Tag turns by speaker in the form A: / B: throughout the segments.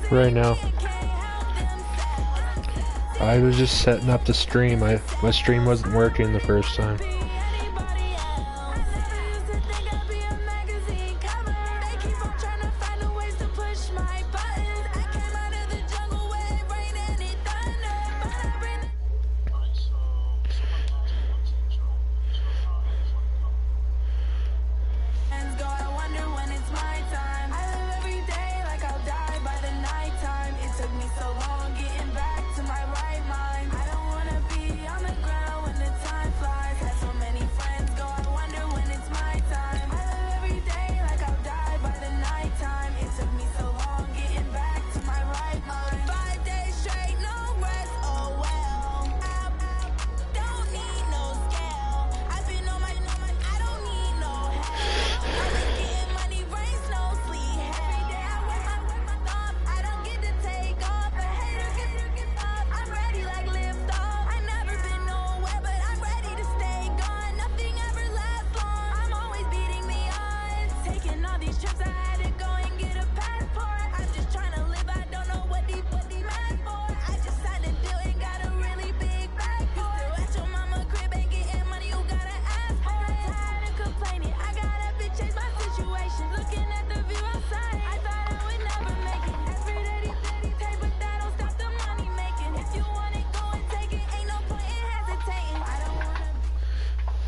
A: Right now. I was just setting up the stream. My stream wasn't working the first time.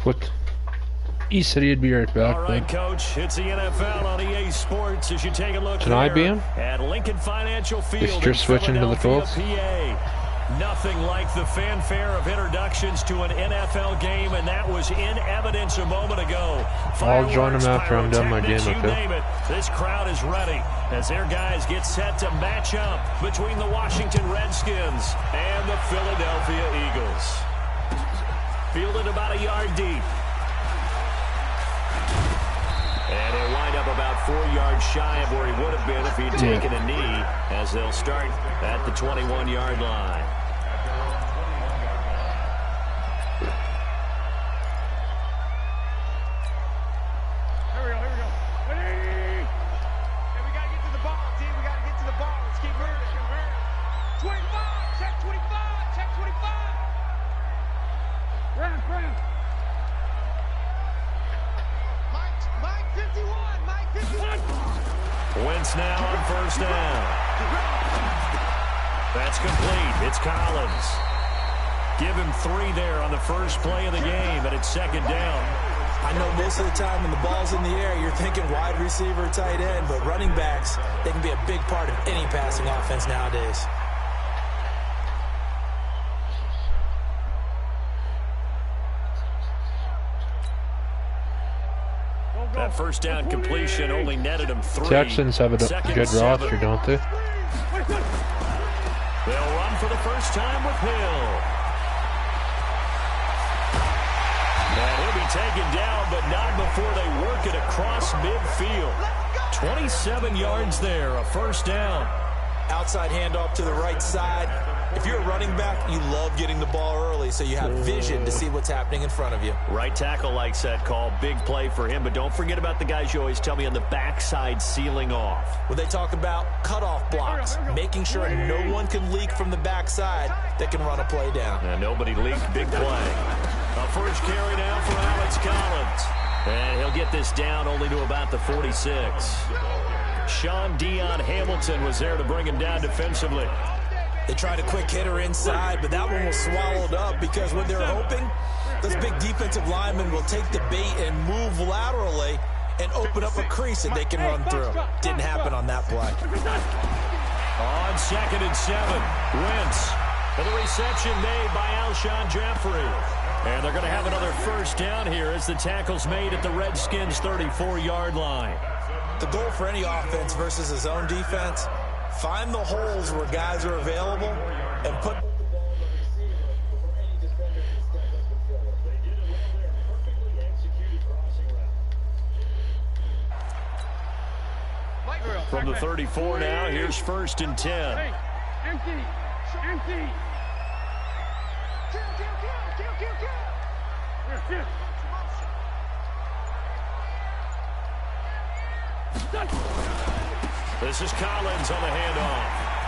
A: What? He said he'd be right back.
B: All right, Coach. It's the NFL on EA Sports as you take a look.
A: Can I be him?
B: At Lincoln Financial Field.
A: If you're switching to the Colts.
B: Nothing like the fanfare of introductions to an NFL game, and that was in evidence a moment ago.
A: I'll join them after I'm done my game, okay?
B: This crowd is ready as their guys get set to match up between the Washington Redskins and the Philadelphia Eagles. Fielded about a yard deep. And he'll wind up about 4 yards shy of where he would have been if he'd taken a knee, as they'll start at the 21-yard line.
C: Here we go. Ready? And we got to get to the ball, team. We got to get to the ball. Let's keep moving. 25, check 25, check 25. Ground. Mike 51, Mike 51.
B: Wentz now on first down. That's complete. It's Collins. Give him 3 there on the first play of the game, and it's second down.
D: I know most of the time when the ball's in the air, you're thinking wide receiver, tight end, but running backs, they can be a big part of any passing offense nowadays.
B: That first down completion only netted him 3.
A: Texans have a good roster, don't they?
B: They'll run for the first time with Hill. And he'll be taken down, but not before they work it across midfield. 27 yards there, a first down.
D: Outside handoff to the right side. If you're a running back, you love getting the ball early so you have vision to see what's happening in front of you.
B: Right tackle likes that call. Big play for him, but don't forget about the guys you always tell me on the backside sealing off.
D: When they talk about cutoff blocks, making sure no one can leak from the backside that can run a play down.
B: And nobody leaked. Big play. A first carry now for Alex Collins. And he'll get this down only to about the 46. Sean Dion Hamilton was there to bring him down defensively.
D: They tried a quick hitter inside, but that one was swallowed up because what they're hoping, those big defensive linemen will take the bait and move laterally and open up a crease that they can run through. Didn't happen on that play.
B: On 2nd and 7, Wentz. And the reception made by Alshon Jeffrey. And they're going to have another first down here as the tackle's made at the Redskins' 34-yard line.
D: The goal for any offense versus his own defense, find the holes where guys are available and put...
B: From the 34 now, here's 1st and 10.
C: Hey, empty. Kill.
B: This is Collins on the handoff.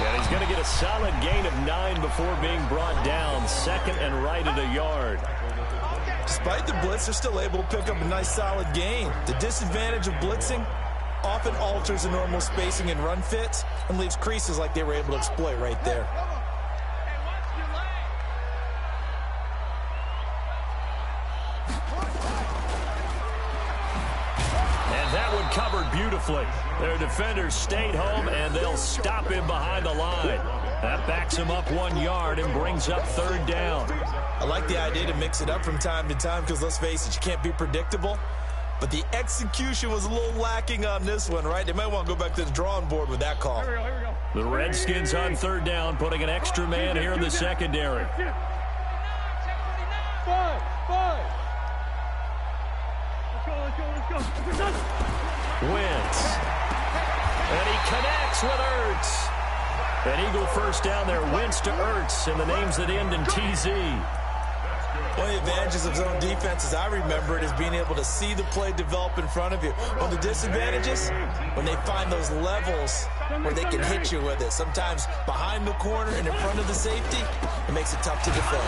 B: And he's going to get a solid gain of 9 before being brought down. Second and right at a yard.
D: Despite the blitz, they're still able to pick up a nice solid gain. The disadvantage of blitzing often alters the normal spacing and run fits and leaves creases like they were able to exploit right there.
B: And that one covered beautifully. Their defenders stayed home, and they'll stop him behind the line. That backs him up 1 yard and brings up 3rd down.
D: I like the idea to mix it up from time to time because, let's face it, you can't be predictable. But the execution was a little lacking on this one, right? They might want to go back to the drawing board with that call.
C: Here we go.
B: The Redskins on 3rd down, putting an extra man here in the secondary.
C: 5. Let's go.
B: Wentz. And he connects with Ertz. An Eagle first down there, Wentz to Ertz, and the names that end in TZ.
D: One of the advantages of zone defense, as I remember it, is being able to see the play develop in front of you. One of the disadvantages, when they find those levels where they can hit you with it. Sometimes behind the corner and in front of the safety, it makes it tough to defend.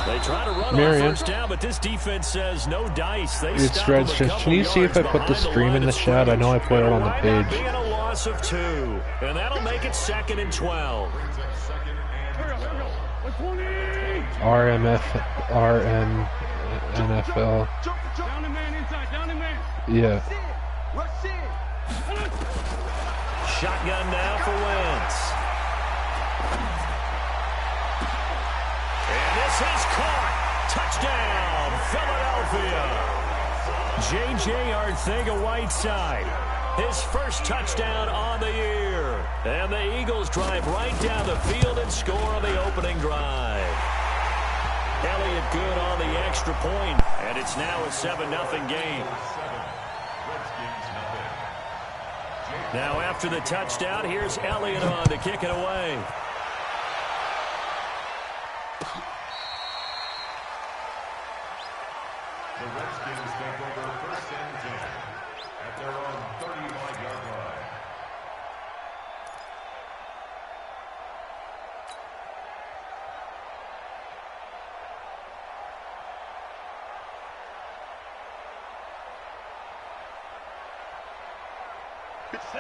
B: They try to run on first down, but this defense says no dice. They
A: It's Redskins. Can you see if I put the stream in the chat? I know I put it on the page.
B: Being a loss of 2, and that'll make it 2nd and 12.
A: RMNFL.
C: Down the man inside.
A: Yeah.
B: Shotgun now for Wentz. And this is caught. Touchdown, Philadelphia. J.J. Arcega-Whiteside. His first touchdown on the year. And the Eagles drive right down the field and score on the opening drive. Elliott good on the extra point, and it's now a 7-0 game. Now after the touchdown, here's Elliott on to kick it away.
E: The Redskins take over 1st and 10 at their own 35-yard line.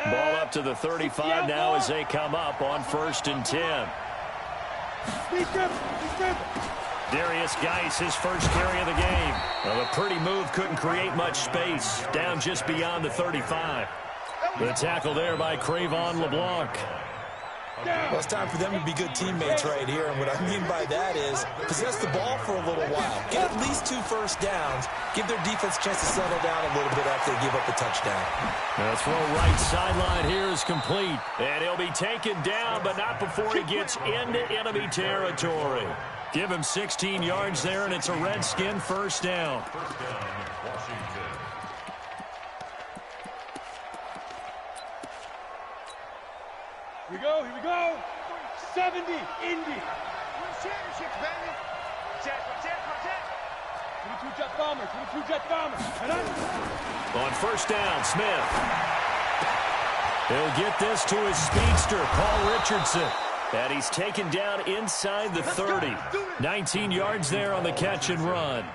B: Ball up to the 35 now as they come up on 1st and 10. Darius Geis, his first carry of the game. Well, a pretty move, couldn't create much space. Down just beyond the 35. The tackle there by Crayvon LeBlanc.
D: Well, it's time for them to be good teammates right here. And what I mean by that is possess the ball for a little while. Get at least 2 first downs. Give their defense a chance to settle down a little bit after they give up a touchdown.
B: The throw right sideline here is complete. And he'll be taken down, but not before he gets into enemy territory. Give him 16 yards there, and it's a Redskin first down.
E: First down, Washington.
C: Here we go. 70, Indy.
F: Championships, baby. Check.
C: 22 jet bombers.
B: On first down, Smith. He'll get this to his speedster, Paul Richardson. And he's taken down inside the 30. 19 yards there on the catch and run.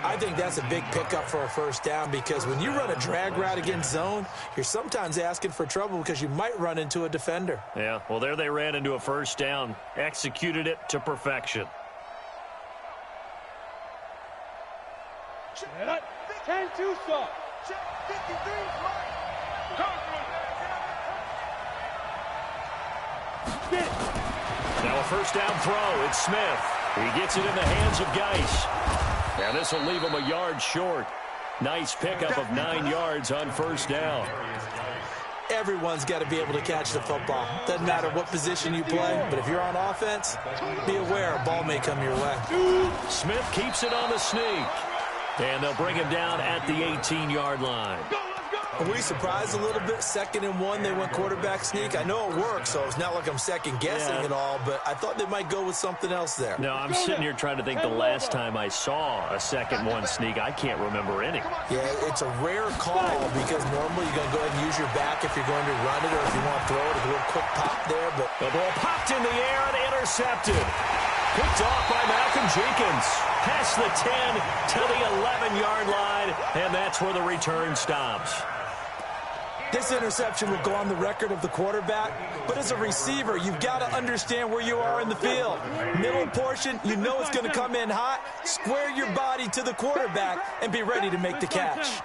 D: I think that's a big pickup for a first down because when you run a drag route against zone, you're sometimes asking for trouble because you might run into a defender.
B: Yeah, well, there they ran into a first down. Executed it to perfection.
C: 10 2 stop.
F: 53,
B: Now a first down throw. It's Smith. He gets it in the hands of Geis. Now this will leave him a yard short. Nice pickup of 9 yards on first down.
D: Everyone's got to be able to catch the football. Doesn't matter what position you play, but if you're on offense, be aware a ball may come your way.
B: Smith keeps it on the sneak. And they'll bring him down at the 18-yard line.
D: Were you surprised a little bit? 2nd and 1, they went quarterback sneak. I know it worked, so it's not like I'm second-guessing it all, but I thought they might go with something else there.
B: No, I'm sitting here trying to think the last time I saw a 2nd 1 sneak. I can't remember any.
D: Yeah, it's a rare call because normally you're going to go ahead and use your back if you're going to run it or if you want to throw it. A little quick pop there, but
B: the ball popped in the air and intercepted. Picked off by Malcolm Jenkins. Past the 10 to the 11-yard line, and that's where the return stops.
D: This interception will go on the record of the quarterback, but as a receiver, you've got to understand where you are in the field. Middle portion, you know it's going to come in hot. Square your body to the quarterback and be ready to make the catch.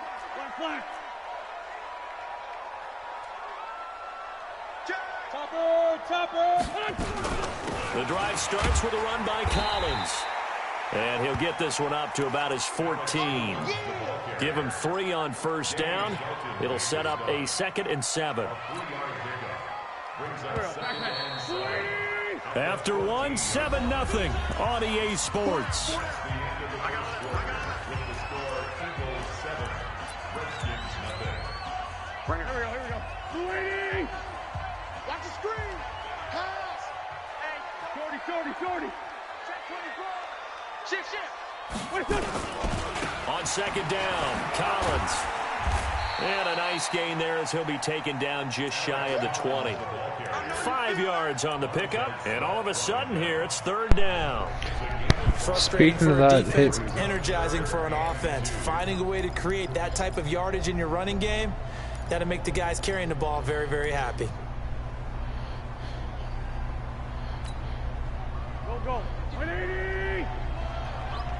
B: The drive starts with a run by Collins. And he'll get this one up to about his 14. Give him 3 on first down. It'll set up a 2nd and 7. After 1, 7-0 on EA Sports.
F: Here we go. Louis! Watch the screen! Pass! Hey, shorty! Check 24! Shift!
B: On 2nd down, Collins. And a nice gain there as he'll be taken down just shy of the 20. 5 yards on the pickup, and all of a sudden here it's 3rd down.
D: Frustrating
A: Speaking
D: for
A: of
D: a
A: that,
D: defense, energizing for an offense. Finding a way to create that type of yardage in your running game, that'll make the guys carrying the ball very, very happy.
F: Go. 180!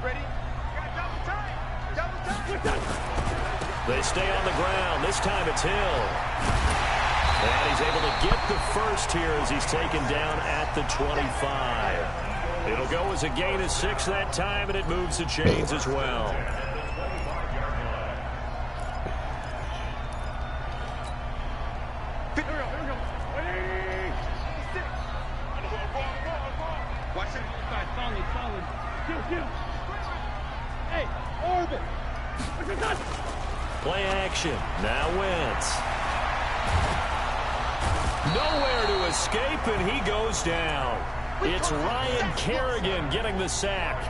F: Ready? Double time!
B: They stay on the ground. This time it's Hill. And he's able to get the first here as he's taken down at the 25. It'll go as a gain of 6 that time, and it moves the chains as well.
F: Here we go. 180! Watch it. Solid. Kill. Hey, orbit. What's your touch?
B: Play action. Now Wentz. Nowhere to escape, and he goes down. It's Ryan Kerrigan getting the sack.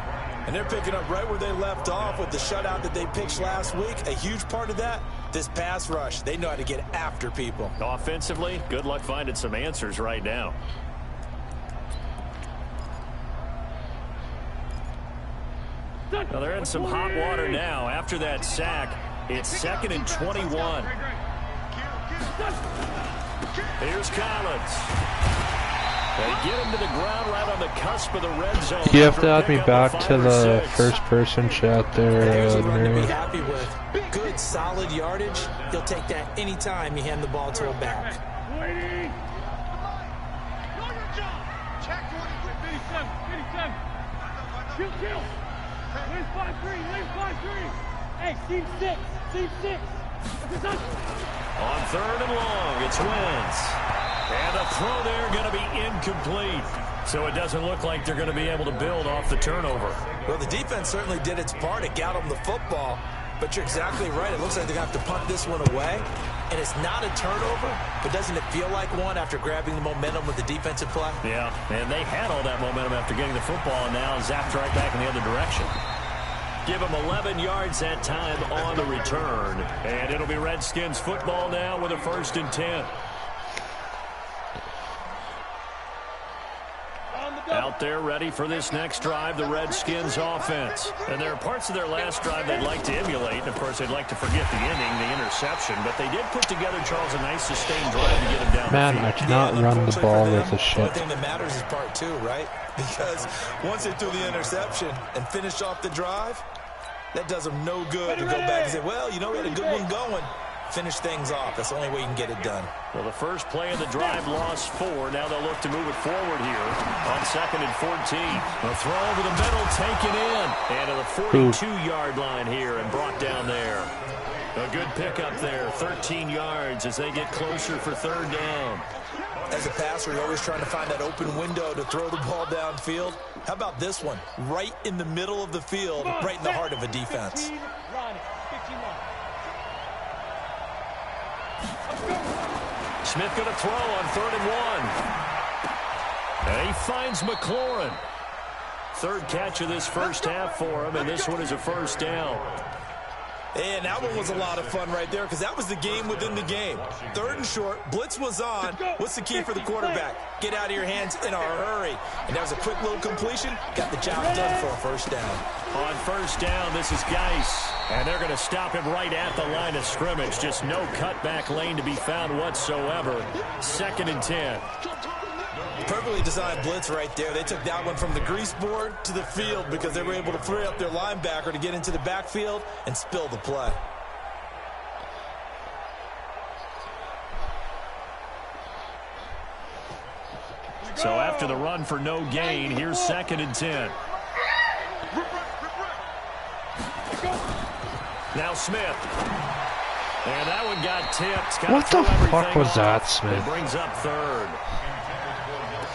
D: And they're picking up right where they left off with the shutout that they pitched last week. A huge part of that, this pass rush. They know how to get after people.
B: Offensively, good luck finding some answers right now. Well, they're in some hot water now. After that sack, it's 2nd and 21. Here's Collins. They get him to the ground right on the cusp of the red zone.
A: You have to add me back to the first-person chat there.
D: Here's what I'm going to be happy with. Good, solid yardage. He'll take that anytime you hand the ball to a back.
F: Check 27. Kill. Leave 5-3. Hey, team 6.
B: On 3rd and long, it's Wentz. And the throw there going to be incomplete. So it doesn't look like they're going to be able to build off the turnover.
D: Well, the defense certainly did its part. It got them the football. But you're exactly right. It looks like they're going to have to punt this one away. And it's not a turnover, but doesn't it feel like one after grabbing the momentum with the defensive play?
B: Yeah, and they had all that momentum after getting the football, and now zapped right back in the other direction. Give them 11 yards that time on the return. And it'll be Redskins football now with a 1st and 10. Out there ready for this next drive, the Redskins offense. And there are parts of their last drive they'd like to emulate. And, of course, they'd like to forget the ending, the interception. But they did put together, Charles, a nice sustained drive to get them down
A: Man,
B: the field.
A: I cannot run the ball with a shit.
D: The only thing that matters is part 2, right? Because once they threw the interception and finished off the drive, that does them no good to go back and say, well, you know, we had a good one going. Finish things off. That's the only way you can get it done.
B: Well, the first play of the drive lost 4. Now they'll look to move it forward here on 2nd and 14. A throw over the middle, taken in. And to the 42-yard line here and brought down there. A good pickup there, 13 yards as they get closer for 3rd down.
D: As a passer, you're always trying to find that open window to throw the ball downfield. How about this one? Right in the middle of the field, right in the heart of a defense.
B: Smith going to throw on 3rd and 1. And he finds McLaurin. 3rd catch of this first half for him, and this one is a first down.
D: And that one was a lot of fun right there because that was the game within the game. 3rd and short, blitz was on. What's the key for the quarterback? Get out of your hands in a hurry. And that was a quick little completion. Got the job done for a first down.
B: On first down, this is Geis. And they're going to stop him right at the line of scrimmage. Just no cutback lane to be found whatsoever. 2nd and 10.
D: Perfectly designed blitz right there. They took that one from the grease board to the field because they were able to free up their linebacker to get into the backfield and spill the play.
B: So after the run for no gain, here's 2nd and 10. Now Smith. And that one got tipped.
A: What the fuck was that, Smith?
B: It brings up 3rd.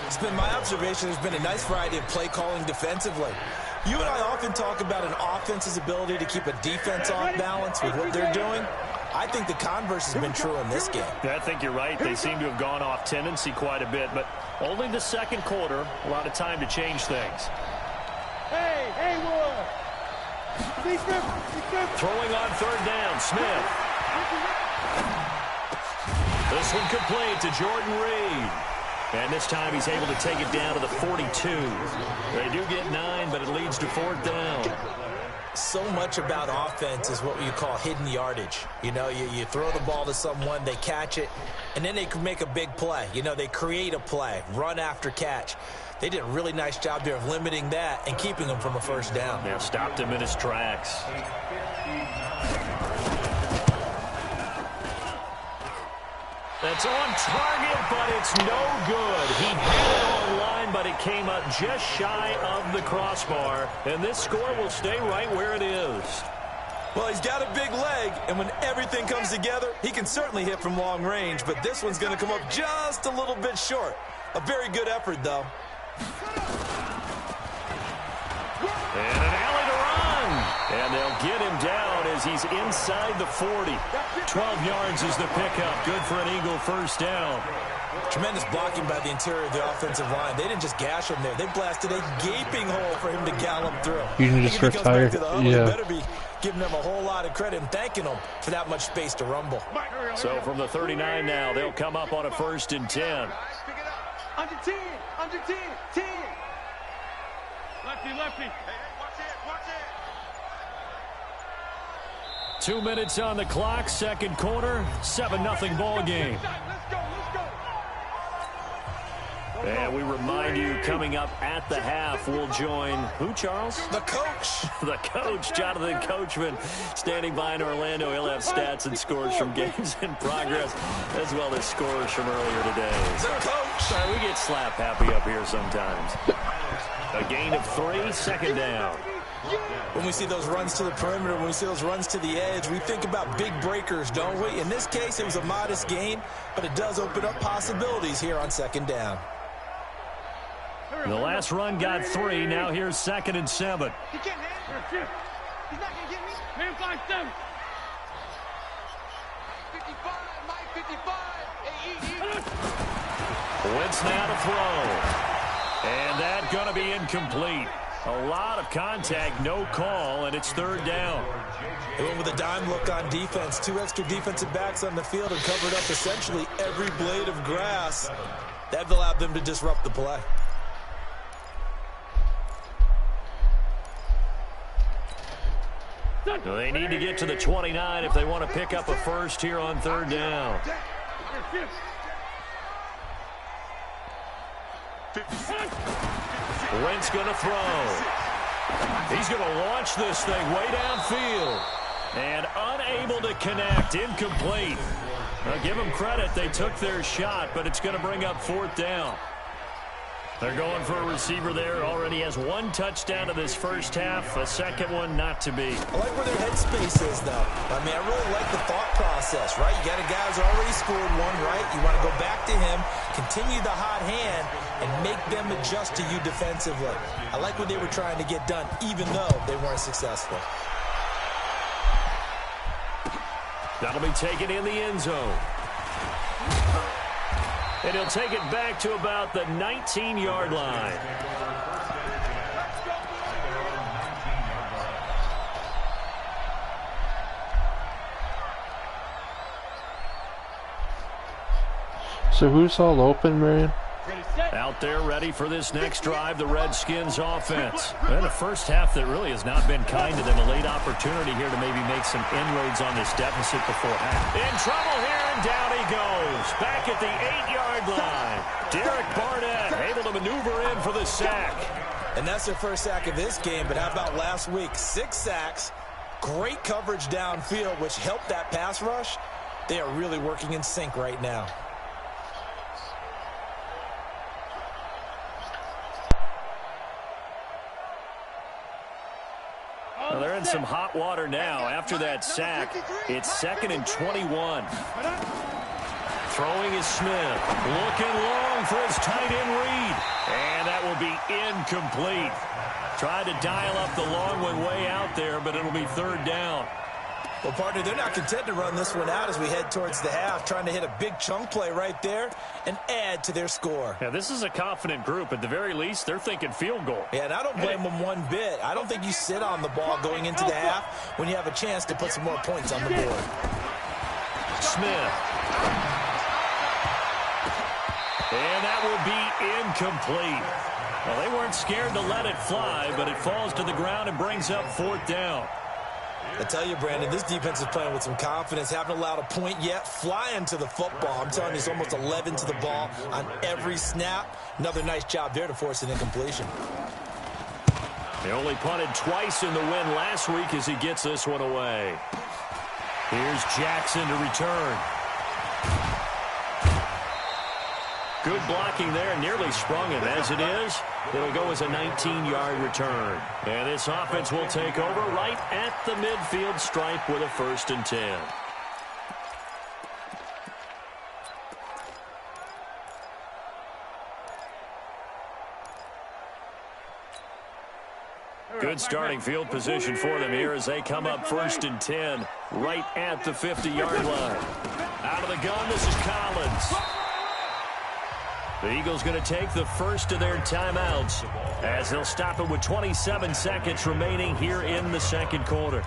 D: It's been my observation there's been a nice variety of play calling defensively. You and I often talk about an offense's ability to keep a defense off balance with what they're doing. I think the converse has been true in this game.
B: Yeah, I think you're right. They seem to have gone off tendency quite a bit, but only the 2nd quarter, a lot of time to change things.
F: Hey, Wood.
B: Throwing on 3rd down, Smith. This one complete to Jordan Reed. And this time he's able to take it down to the 42. They do get 9, but it leads to 4th down.
D: So much about offense is what you call hidden yardage. You know, you throw the ball to someone, they catch it, and then they can make a big play. You know, they create a play, run after catch. They did a really nice job there of limiting that and keeping him from a first down.
B: Yeah, stopped him in his tracks. That's on target, but it's no good. He had it online, but it came up just shy of the crossbar. And this score will stay right where it is.
D: Well, he's got a big leg, and when everything comes together, he can certainly hit from long range, but this one's going to come up just a little bit short. A very good effort, though.
B: And an alley to run. And they'll get him down as he's inside the 40. 12 yards is the pickup. Good for an Eagle first down.
D: Tremendous blocking by the interior of the offensive line. They didn't just gash him there. They blasted a gaping hole for him to gallop through.
A: You can just retire.
D: Yeah. Better be giving them a whole lot of credit and thanking them for that much space to rumble.
B: So from the 39 now, they'll come up on a 1st and 10.
F: Under 10, 10. Lefty.
C: Hey, watch it.
B: 2 minutes on the clock, 2nd quarter, 7-0 ball game.
F: Let's go.
B: And we remind you, coming up at the half, we'll join who, Charles?
D: The coach.
B: The coach, Jonathan Coachman, standing by in Orlando. He'll have stats and scores from games in progress, as well as scores from earlier today.
D: The coach.
B: Sorry, we get slap happy up here sometimes. A gain of 3, 2nd down.
D: When we see those runs to the perimeter, when we see those runs to the edge, we think about big breakers, don't we? In this case, it was a modest gain, but it does open up possibilities here on 2nd down.
B: The last run got 3. Now here's 2nd and 7.
F: He can't handle it. He's not going to get me. Man, 5-7.
C: 55, Mike, 55. Hey,
B: Wentz now to throw. And that's going to be incomplete. A lot of contact, no call, and it's 3rd down.
D: They went with a dime look on defense. 2 extra defensive backs on the field and covered up essentially every blade of grass. That allowed them to disrupt the play.
B: They need to get to the 29 if they want to pick up a first here on 3rd down. Wentz going to throw. He's going to launch this thing way downfield. And unable to connect. Incomplete. Now give them credit. They took their shot, but it's going to bring up 4th down. They're going for a receiver there. Already has 1 touchdown in this first half. A 2nd one not to be.
D: I like where their headspace is, though. I mean, I really like the thought process, right? You got a guy who's already scored 1, right? You want to go back to him, continue the hot hand, and make them adjust to you defensively. I like what they were trying to get done, even though they weren't successful.
B: That'll be taken in the end zone. And he'll take it back to about the 19-yard line.
A: So who's all open, Marion?
B: Out there ready for this next drive, the Redskins offense. And a first half that really has not been kind to them. A late opportunity here to maybe make some inroads on this deficit before half. In trouble here, and down he goes. Back at the 8-yard line. Derek Barnett able to maneuver in for the sack.
D: And that's their first sack of this game, but how about last week? 6 sacks, great coverage downfield, which helped that pass rush. They are really working in sync right now.
B: Well, they're in some hot water now. After that sack, it's 2nd and 21. Throwing is Smith. Looking long for his tight end read. And that will be incomplete. Tried to dial up the long one way out there, but it'll be 3rd down.
D: Well, partner, they're not content to run this one out as we head towards the half, trying to hit a big chunk play right there and add to their score.
B: Yeah, this is a confident group. At the very least, they're thinking field goal.
D: Yeah, and I don't blame them one bit. I don't think you sit on the ball going into the half when you have a chance to put some more points on the board.
B: Smith. And that will be incomplete. Well, they weren't scared to let it fly, but it falls to the ground and brings up 4th down.
D: I tell you, Brandon, this defense is playing with some confidence. Haven't allowed a point yet. Flying to the football. I'm telling you, it's almost 11 to the ball on every snap. Another nice job there to force an incompletion.
B: He only punted twice in the win last week as he gets this one away. Here's Jackson to return. Good blocking there, nearly sprung him. As it is, it'll go as a 19-yard return. And this offense will take over right at the midfield stripe with a 1st and 10. Good starting field position for them here as they come up 1st and 10 right at the 50-yard line. Out of the gun, this is Collins. The Eagles going to take the first of their timeouts as they'll stop it with 27 seconds remaining here in the 2nd quarter.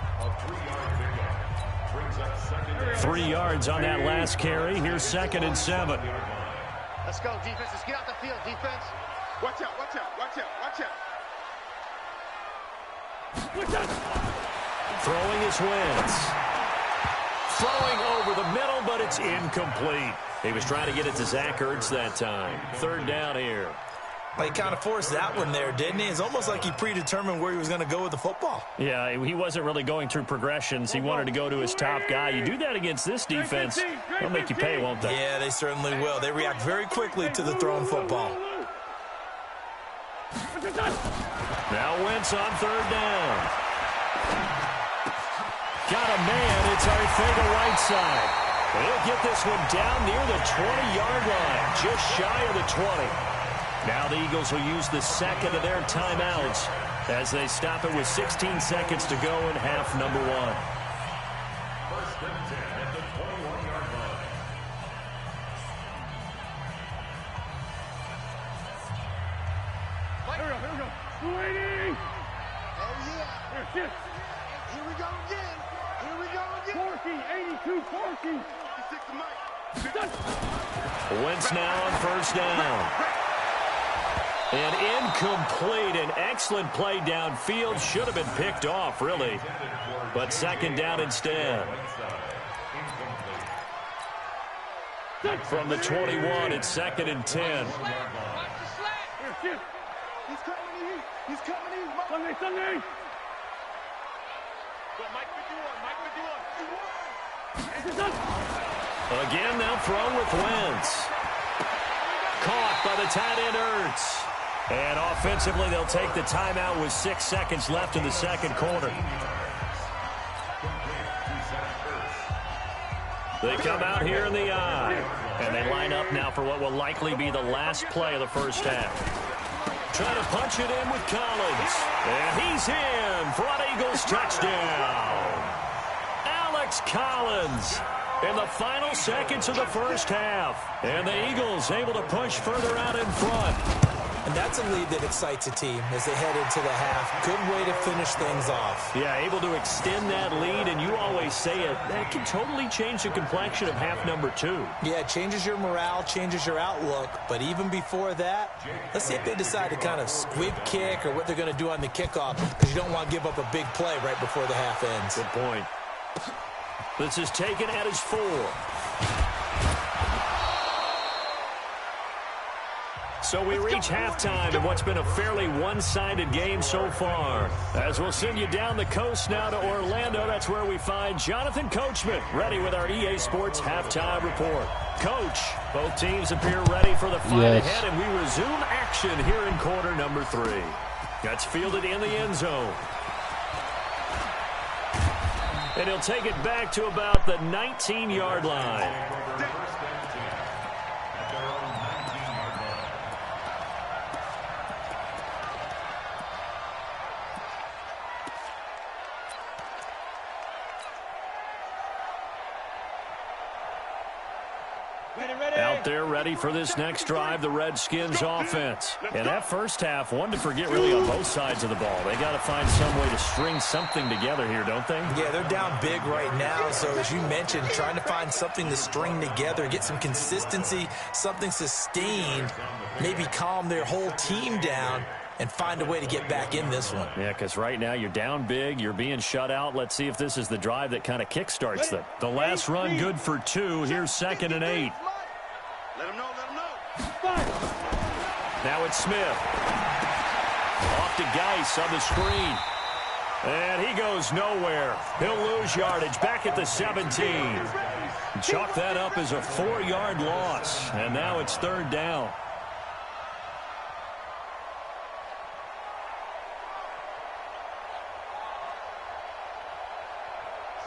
B: 3 yards on that last carry. Here's 2nd and 7.
F: Let's go, defense. Let's get out the field, defense. Watch out, watch out, watch out, watch out.
B: Throwing is Wentz. Throwing over the middle, but it's incomplete. He was trying to get it to Zach Ertz that time. 3rd down here.
D: Well, he kind of forced that one there, didn't he? It's almost like he predetermined where he was going to go with the football.
B: Yeah, he wasn't really going through progressions. He wanted to go to his top guy. You do that against this defense, they'll make you pay, won't they?
D: Yeah, they certainly will. They react very quickly to the thrown football.
B: Now Wentz on 3rd down. Got a man. It's Arcega right side. He'll get this one down near the 20-yard line, just shy of the 20. Now the Eagles will use the 2nd of their timeouts as they stop it with 16 seconds to go in half number 1.
E: 1st and 10 at the 21-yard line.
F: Here we go. 280. Oh, yeah. Here we go again. Here we go again. 82, 40.
B: Wentz now on 1st down. And incomplete. An excellent play downfield. Should have been picked off, really. But 2nd down instead. From the 21, it's 2nd and 10.
F: He's coming in. He's coming in. Sunday. Mike with you on.
B: Again, they'll throw with Wentz. Caught by the tight end Ertz. And offensively, they'll take the timeout with 6 seconds left in the 2nd quarter. They come out here in the eye. And they line up now for what will likely be the last play of the first half. Trying to punch it in with Collins. And he's in for an Eagles touchdown. Alex Collins in the final seconds of the first half. And the Eagles able to push further out in front.
D: And that's a lead that excites a team as they head into the half. Good way to finish things off.
B: Yeah, able to extend that lead, and you always say it, that can totally change the complexion of half number 2.
D: Yeah, it changes your morale, changes your outlook. But even before that, let's see if they decide to kind of squib kick or what they're going to do on the kickoff, because you don't want to give up a big play right before the half ends.
B: Good point. This is taken at his 4. So we reach halftime in what's been a fairly one-sided game so far. As we'll send you down the coast now to Orlando, that's where we find Jonathan Coachman ready with our EA Sports Halftime Report. Coach, both teams appear ready for the fight ahead, and we resume action here in quarter number 3. That's fielded in the end zone. And he'll take it back to about the 19-yard line. Out there ready for this next drive, the Redskins offense. And that first half, one to forget really on both sides of the ball. They got to find some way to string something together here, don't they?
D: Yeah, they're down big right now. So as you mentioned, trying to find something to string together, get some consistency, something sustained, maybe calm their whole team down and find a way to get back in this one.
B: Yeah, because right now you're down big, you're being shut out. Let's see if this is the drive that kind of kickstarts them. The last run good for 2. Here's 2nd and 8.
C: Let him know, let him know.
B: Now it's Smith. Off to Geis on the screen. And he goes nowhere. He'll lose yardage back at the 17. Chalk that up as a 4-yard loss. And now it's 3rd down.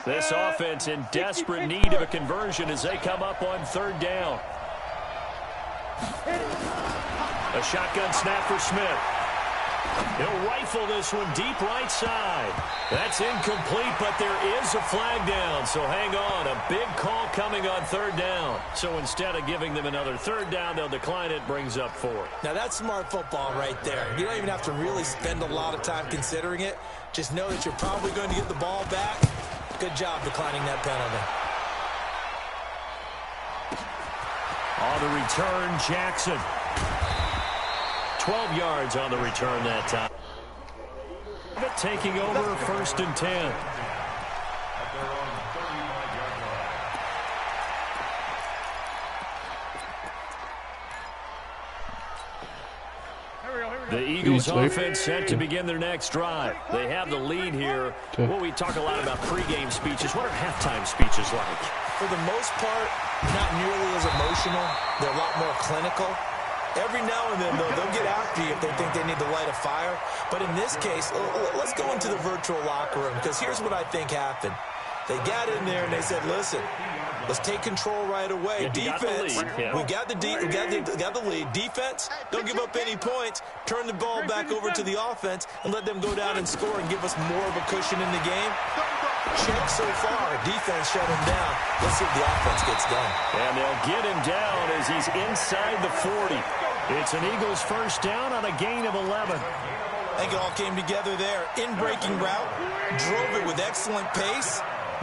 B: This offense in desperate need of a conversion as they come up on 3rd down. A shotgun snap for Smith. He'll rifle this one deep right side. That's incomplete, but there is a flag down, so hang on. A big call coming on 3rd down. So instead of giving them another 3rd down, they'll decline it, brings up 4.
D: Now that's smart football right there. You don't even have to really spend a lot of time considering it. Just know that you're probably going to get the ball back. Good job declining that penalty.
B: On the return, Jackson. 12 yards on the return that time. Taking over 1st and 10. The Eagles offense set to begin their next drive. They have the lead here. Well, we talk a lot about pregame speeches. What are halftime speeches like?
D: For the most part, not nearly as emotional. They're a lot more clinical. Every now and then, though, they'll get after you if they think they need to light a fire. But in this case, let's go into the virtual locker room, because here's what I think happened. They got in there and they said, listen, let's take control right away. Defense, we got the lead. Defense, don't give up any points. Turn the ball back over to the offense and let them go down and score and give us more of a cushion in the game. Check so far. Defense shut him down. Let's see if the offense gets done.
B: And they'll get him down as he's inside the 40. It's an Eagles 1st down on a gain of 11.
D: I think it all came together there. In-breaking route, drove it with excellent pace.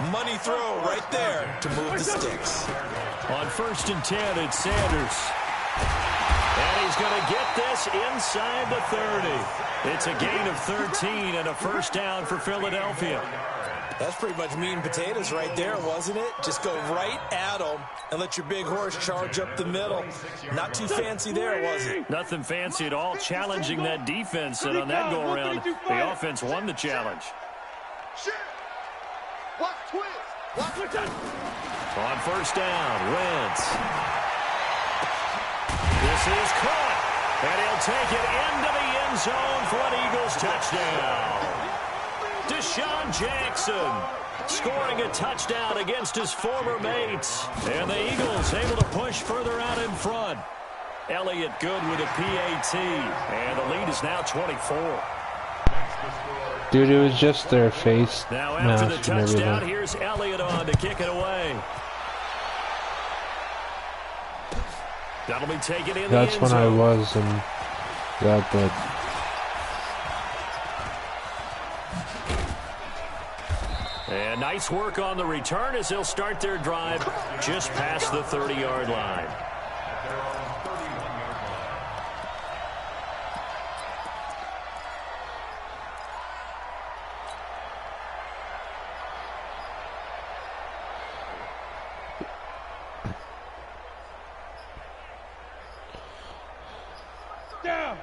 D: Money throw right there to move the sticks.
B: On 1st and 10, it's Sanders. And he's going to get this inside the 30. It's a gain of 13 and a 1st down for Philadelphia.
D: That's pretty much meat and potatoes right there, wasn't it? Just go right at them and let your big horse charge up the middle. Not too fancy there, was it?
B: Nothing fancy at all, challenging that defense. And on that go-around, the offense won the challenge.
C: Watch twist. Watch it.
B: On 1st down, Wentz. This is caught. And he'll take it into the end zone for an Eagles touchdown. Deshaun Jackson scoring a touchdown against his former mates. And the Eagles able to push further out in front. Elliott good with a PAT. And the lead is now 24.
A: Dude, it was just their face
B: now after the
A: mask and
B: touchdown,
A: everything.
B: here's Elliott on to kick it away. That'll be taken in
A: That's
B: the end
A: when I
B: zone.
A: was in that, but
B: And nice work on the return as they'll start their drive just past the 30-yard line.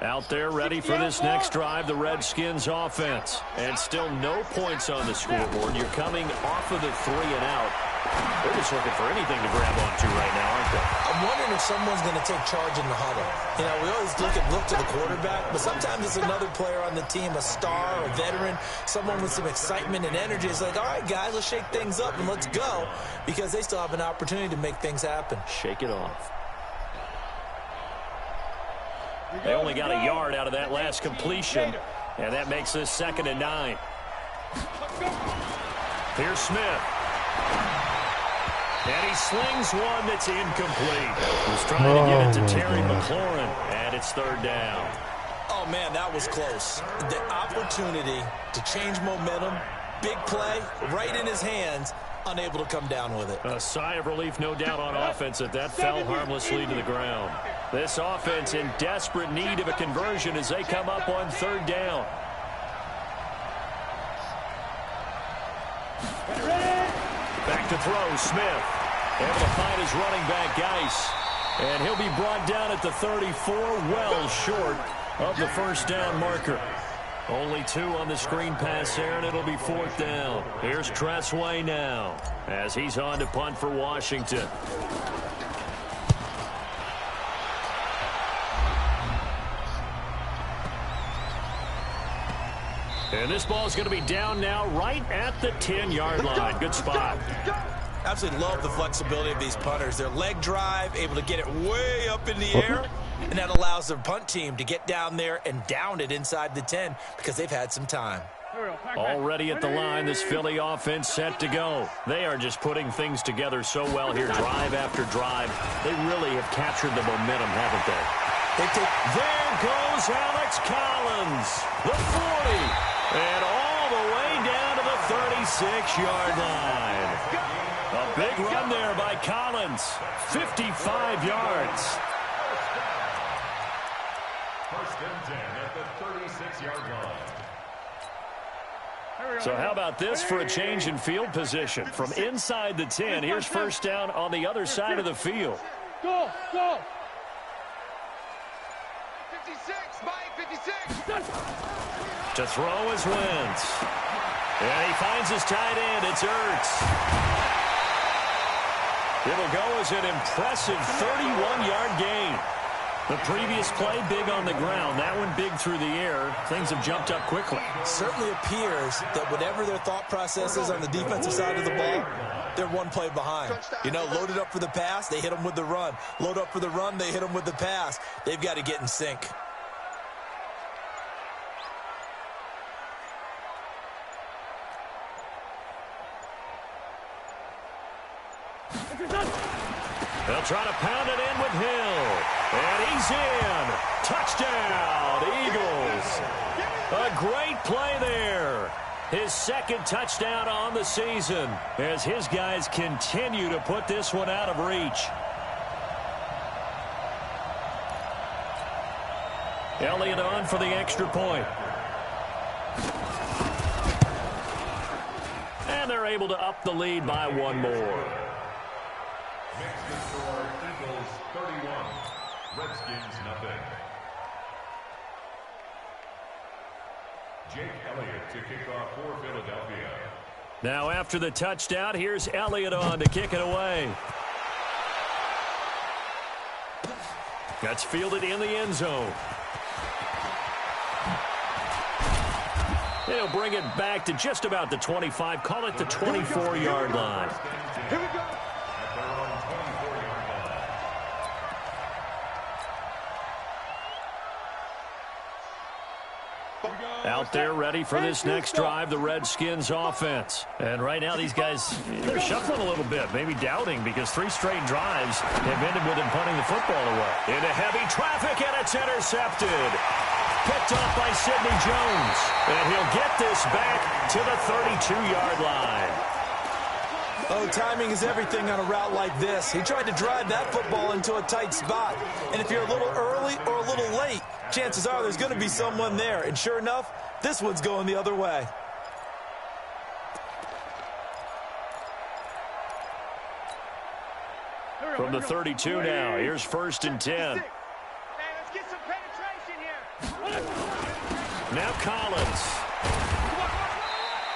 B: Out there ready for this next drive, the Redskins offense. And still no points on the scoreboard. You're coming off of the 3 and out. They're just looking for anything to grab onto right now, aren't they?
D: I'm wondering if someone's going to take charge in the huddle. You know, we always look to the quarterback, but sometimes it's another player on the team, a star, a veteran, someone with some excitement and energy. It's like, all right, guys, let's shake things up and let's go, because they still have an opportunity to make things happen.
B: Shake it off. They only got a yard out of that last completion, and that makes this 2nd and 9. Here's Smith. And he slings one that's incomplete. He's trying to get it to Terry McLaurin, and it's 3rd down.
D: Oh, man, that was close. The opportunity to change momentum, big play, right in his hands, unable to come down with it.
B: A sigh of relief, no doubt, on offense that fell harmlessly to the ground. This offense in desperate need of a conversion as they come up on 3rd down. Back to throw, Smith. Able to find his running back, Geis. And he'll be brought down at the 34, well short of the 1st down marker. Only 2 on the screen pass there, and it'll be 4th down. Here's Tressway now as he's on to punt for Washington. And this ball is going to be down now right at the 10-yard line. Good spot.
D: Absolutely love the flexibility of these punters. Their leg drive, able to get it way up in the air, and that allows their punt team to get down there and down it inside the 10 because they've had some time.
B: Already at the line, this Philly offense set to go. They are just putting things together so well here, drive after drive. They really have captured the momentum, haven't they? There goes Alex Collins, the 40, and all the way down to the 36-yard line. A big run there by Collins, 55 yards.
E: 1st and 10 at the 36-yard line.
B: So how about this for a change in field position? From inside the 10, here's 1st down on the other side of the field.
F: Go, go.
C: 56, Mike, 56.
B: To throw is Wentz. And he finds his tight end. It's Ertz. It'll go as an impressive 31-yard gain. The previous play, big on the ground. That one big through the air. Things have jumped up quickly.
D: Certainly appears that whatever their thought process is on the defensive side of the ball, they're one play behind. You know, loaded up for the pass, they hit them with the run. Load up for the run, they hit them with the pass. They've got to get in sync.
B: They'll try to pound it in with Hill. And he's in. Touchdown, Eagles. A great play there. His 2nd touchdown on the season as his guys continue to put this one out of reach. Elliott on for the extra point. And they're able to up the lead by 1 more.
E: Makes the score Eagles 31, Redskins nothing. Jake Elliott to kick off for Philadelphia.
B: Now after the touchdown, here's Elliott on to kick it away. That's fielded in the end zone. They'll bring it back to just about the 25, call it the 24-yard line.
C: Here we go.
E: At their own 24-yard line.
B: Out there ready for this next drive, the Redskins offense. And right now these guys, they're shuffling a little bit, maybe doubting, because 3 straight drives have ended with them punting the football away. Into heavy traffic, and it's intercepted. Picked off by Sidney Jones. And he'll get this back to the 32-yard line.
D: Oh, timing is everything on a route like this. He tried to drive that football into a tight spot. And if you're a little early or a little late, chances are there's going to be someone there. And sure enough, this one's going the other way.
B: From the 32 now, here's 1st and 10.
C: Hey, let's get some penetration here.
B: Now Collins.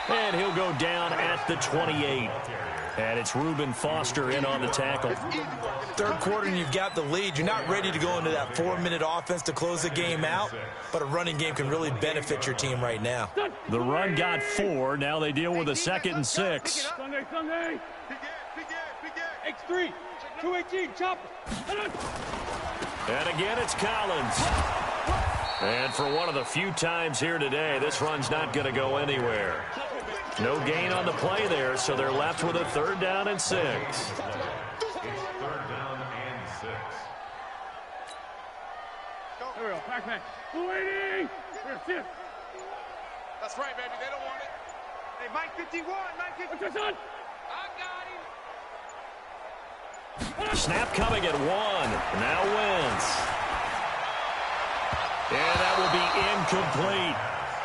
B: And he'll go down at the 28. And it's Reuben Foster in on the tackle.
D: 3rd quarter and you've got the lead. You're not ready to go into that 4-minute offense to close the game out, but a running game can really benefit your team right now.
B: The run got 4. Now they deal with a 2nd and 6.
F: Sunday. X3, 218, chopper.
B: And again, it's Collins. And for one of the few times here today, this run's not going to go anywhere. No gain on the play there, so they're left with a 3rd down and 6.
E: 3rd down and 6.
F: There we go, Pac-Man. 280. We're 5th.
C: That's right, baby. They don't want it. Hey, Mike 51, Mike 51.
F: What's your son?
C: I got him.
B: Snap coming at 1. Now Wentz. And that will be incomplete.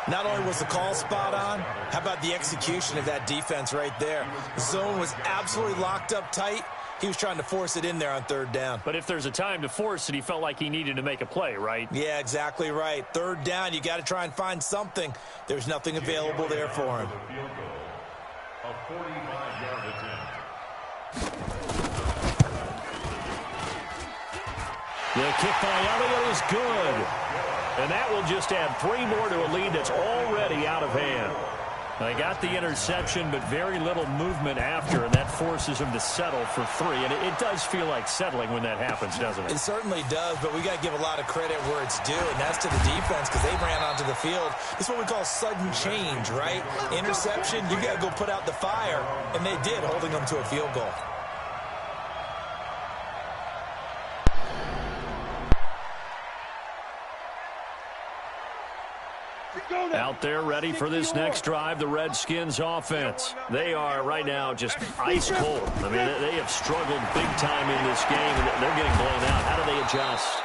D: Not only was the call spot on, how about the execution of that defense right there? The zone was absolutely locked up tight. He was trying to force it in there on 3rd down.
B: But if there's a time to force it, he felt like he needed to make a play, right?
D: Yeah, exactly right. 3rd down, you got to try and find something. There's nothing available there for him.
E: Field goal. A 45-yard attempt.
B: The kick by Elliott is good. And that will just add 3 more to a lead that's already out of hand. They got the interception, but very little movement after, and that forces him to settle for 3. And it does feel like settling when that happens, doesn't it?
D: It certainly does, but we got to give a lot of credit where it's due, and that's to the defense because they ran onto the field. It's what we call sudden change, right? Interception, you got to go put out the fire, and they did, holding them to a field goal.
B: Out there ready for this next drive, the Redskins offense. They are right now just ice cold. I mean, they have struggled big time in this game, and they're getting blown out. How do they adjust?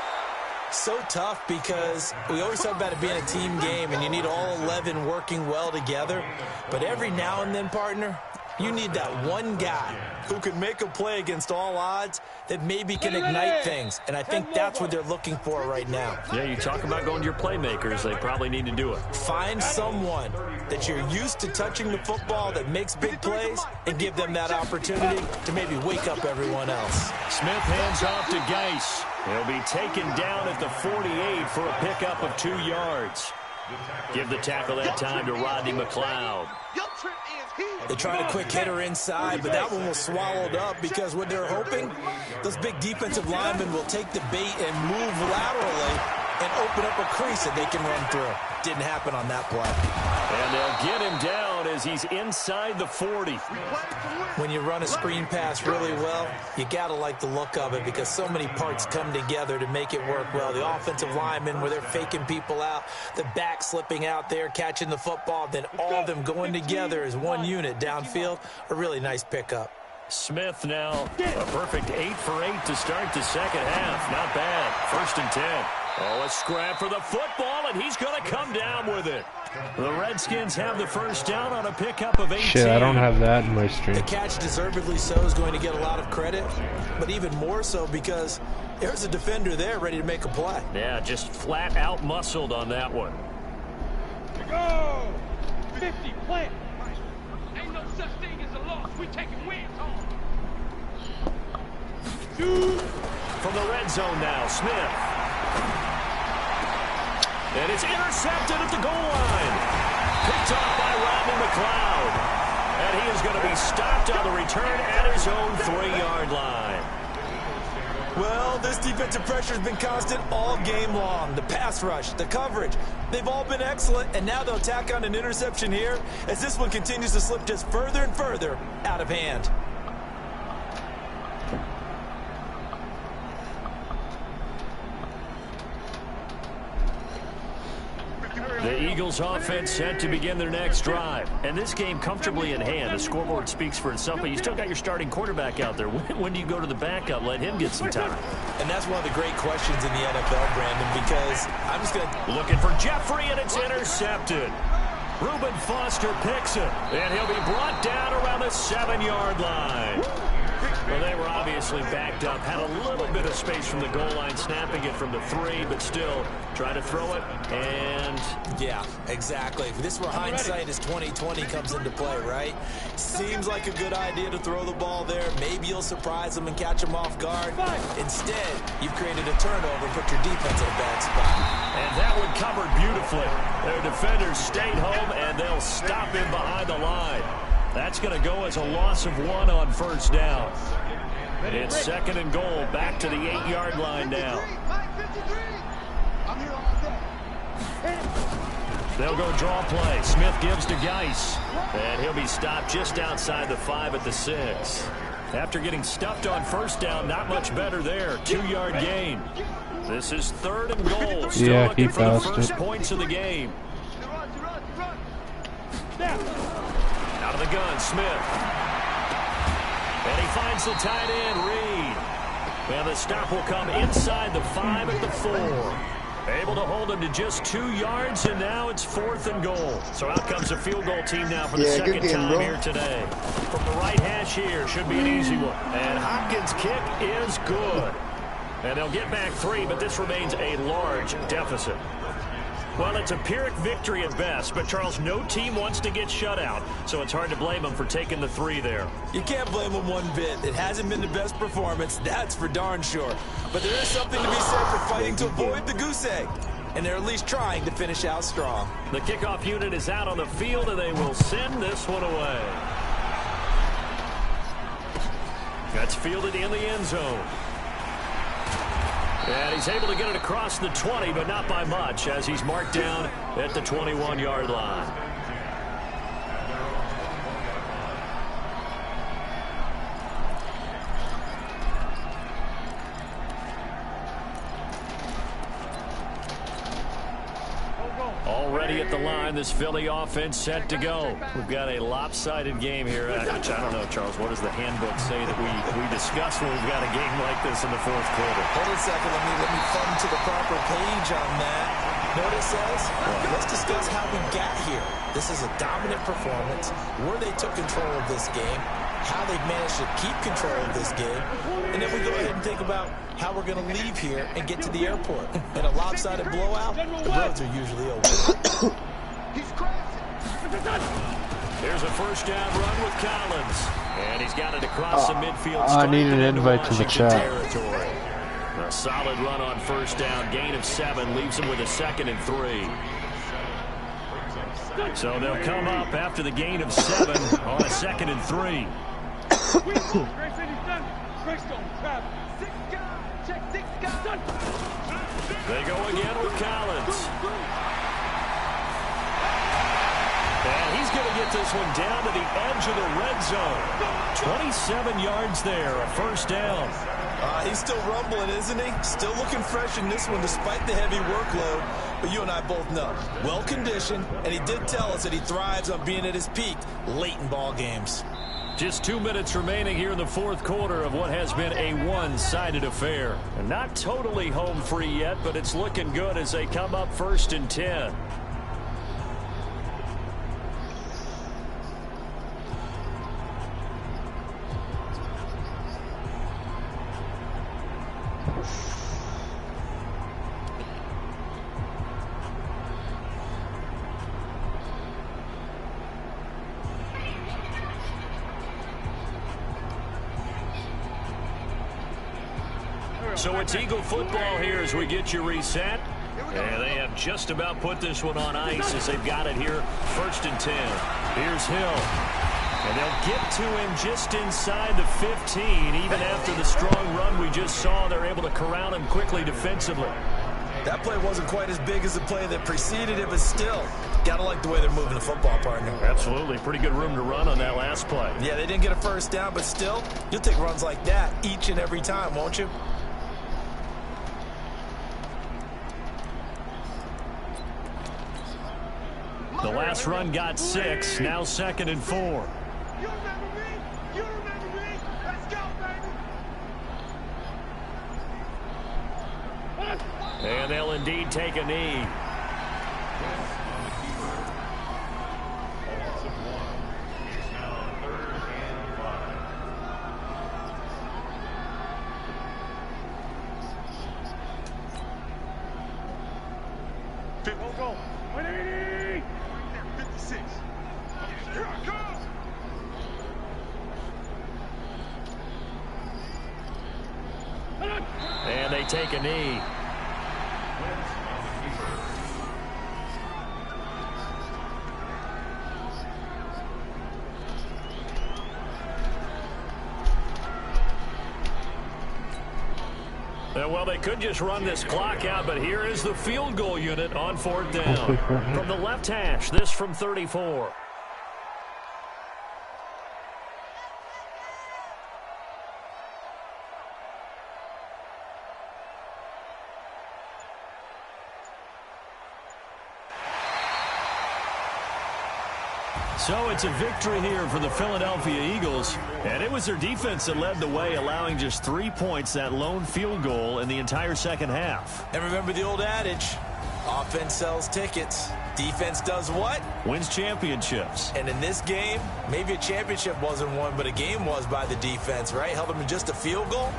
D: So tough because we always talk about it being a team game, and you need all 11 working well together. But every now and then, partner, you need that one guy who can make a play against all odds that maybe can ignite things. And I think that's what they're looking for right now.
B: Yeah, you talk about going to your playmakers. They probably need to do it.
D: Find someone that you're used to touching the football that makes big plays and give them that opportunity to maybe wake up everyone else.
B: Smith hands off to Geis. He'll be taken down at the 48 for a pickup of 2 yards. Give the tackle that time to Rodney McLeod.
D: They tried a quick hitter inside, but that one was swallowed up because what they're hoping, those big defensive linemen will take the bait and move laterally and open up a crease that they can run through. Didn't happen on that play.
B: And they'll get him down as he's inside the 40.
D: When you run a screen pass really well, you got to like the look of it because so many parts come together to make it work well. The offensive linemen where they're faking people out, the back slipping out there, catching the football, then all of them going together as one unit downfield. A really nice pickup.
B: Smith now a perfect 8 for 8 to start the second half. Not bad. 1st and 10. Oh, a scrap for the football, and he's going to come down with it. The Redskins have the first down on a pickup of 18.
A: Shit, I don't have that in my stream.
D: The catch, deservedly so, is going to get a lot of credit, but even more so because there's a defender there ready to make a play.
B: Yeah, just flat out muscled on that one.
F: Go! 50, plant. Ain't no such thing as a loss. We taking wins home.
B: From the red zone now, Smith. And it's intercepted at the goal line. Picked off by Rodney McLeod. And he is going to be stopped on the return at his own 3-yard line.
D: Well, this defensive pressure has been constant all game long. The pass rush, the coverage, they've all been excellent, and now they'll tack on an interception here as this one continues to slip just further and further out of hand.
B: The Eagles offense set to begin their next drive. And this game comfortably in hand. The scoreboard speaks for itself, but you still got your starting quarterback out there. When do you go to the backup? Let him get some time.
D: And that's one of the great questions in the NFL, Brandon, because I'm just going to...
B: Looking for Jeffrey, and it's intercepted. Reuben Foster picks it, and he'll be brought down around the 7-yard line. Well, they were obviously backed up, had a little bit of space from the goal line, snapping it from the 3, but still trying to throw it, and...
D: Yeah, exactly. This is where hindsight is 20/20 comes into play, right? Seems like a good idea to throw the ball there. Maybe you'll surprise them and catch them off guard. Instead, you've created a turnover, put your defense in a bad spot.
B: And that one covered beautifully. Their defenders stayed home, and they'll stop him behind the line. That's going to go as a loss of 1 on first down. It's 2nd and goal, back to the 8-yard line now. They'll go draw play. Smith gives to Geis, and he'll be stopped just outside the 5 at the 6. After getting stuffed on first down, not much better there. 2-yard gain. This is 3rd and goal. Still looking for the first points of the game. Out of the gun, Smith. And he finds the tight end, Reed. And the stop will come inside the 5 at the 4. Able to hold him to just 2 yards, and now it's 4th and goal. So out comes a field goal team now for the second time here today. From the right hash here, should be an easy one. And Hopkins' kick is good. And they'll get back 3, but this remains a large deficit. Well, it's a Pyrrhic victory at best, but Charles, no team wants to get shut out, so it's hard to blame them for taking the 3 there.
D: You can't blame them one bit. It hasn't been the best performance, that's for darn sure. But there is something to be said for fighting to avoid the goose egg, and they're at least trying to finish out strong.
B: The kickoff unit is out on the field, and they will send this one away. That's fielded in the end zone. And he's able to get it across the 20, but not by much, as he's marked down at the 21-yard line. Already at the line, this Philly offense set to go. We've got a lopsided game here. Which I don't know, Charles, what does the handbook say that we discuss when we've got a game like this in the 4th quarter?
D: Hold on a second. Let me thumb to the proper page on that. Know what it says? Let's discuss how we got here. This is a dominant performance, where they took control of this game, how they've managed to keep control of this game, and then we go ahead and think about how we're going to leave here and get to the airport. In a lopsided blowout, the roads are usually open.
B: Here's a first down run with Collins, and he's got it across the midfield.
A: I need an invite to the chat.
B: Territory. A solid run on first down, gain of 7, leaves him with a 2nd and 3. So they'll come up after the gain of 7 on a 2nd and 3. They go again with Collins. And he's going to get this one down to the edge of the red zone. 27 yards there, a first down.
D: He's still rumbling, isn't he? Still looking fresh in this one despite the heavy workload. But you and I both know, well-conditioned, and he did tell us that he thrives on being at his peak late in ball games.
B: Just 2 minutes remaining here in the 4th quarter of what has been a one-sided affair. And not totally home free yet, but it's looking good as they come up 1st and 10. So it's Eagle football here as we get you reset. And they have just about put this one on ice as they've got it here. 1st and 10. Here's Hill. And they'll get to him just inside the 15. Even after the strong run we just saw, they're able to corral him quickly defensively.
D: That play wasn't quite as big as the play that preceded it, but still, gotta like the way they're moving the football, partner.
B: Absolutely. Pretty good room to run on that last play.
D: Yeah, they didn't get a first down, but still, you'll take runs like that each and every time, won't you?
B: The last run got 6. Now 2nd and 4.
C: You remember me? You remember me? Let's go, baby.
B: And they'll indeed take a knee.
F: Go, go. 180.
C: 56. Here I come.
B: And they take a knee. Well, they could just run this clock out, but here is the field goal unit on 4th down. From the left hash, this from 34. So it's a victory here for the Philadelphia Eagles, and it was their defense that led the way, allowing just 3 points, that lone field goal in the entire second half.
D: And remember the old adage, offense sells tickets. Defense does what?
B: Wins championships.
D: And in this game, maybe a championship wasn't won, but a game was by the defense, right? Held them to just a field goal.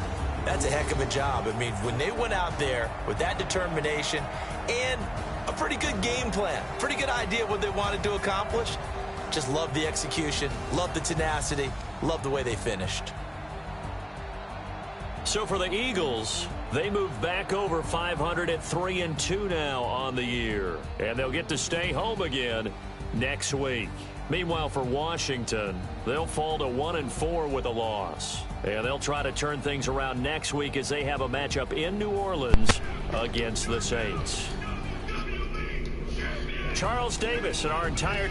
D: That's a heck of a job. I mean, when they went out there with that determination and a pretty good game plan, pretty good idea what they wanted to accomplish, just love the execution, love the tenacity, love the way they finished.
B: So for the Eagles, they move back over 500 at 3-2 now on the year. And they'll get to stay home again next week. Meanwhile, for Washington, they'll fall to 1-4 with a loss. And they'll try to turn things around next week as they have a matchup in New Orleans against the Saints. Charles Davis and our entire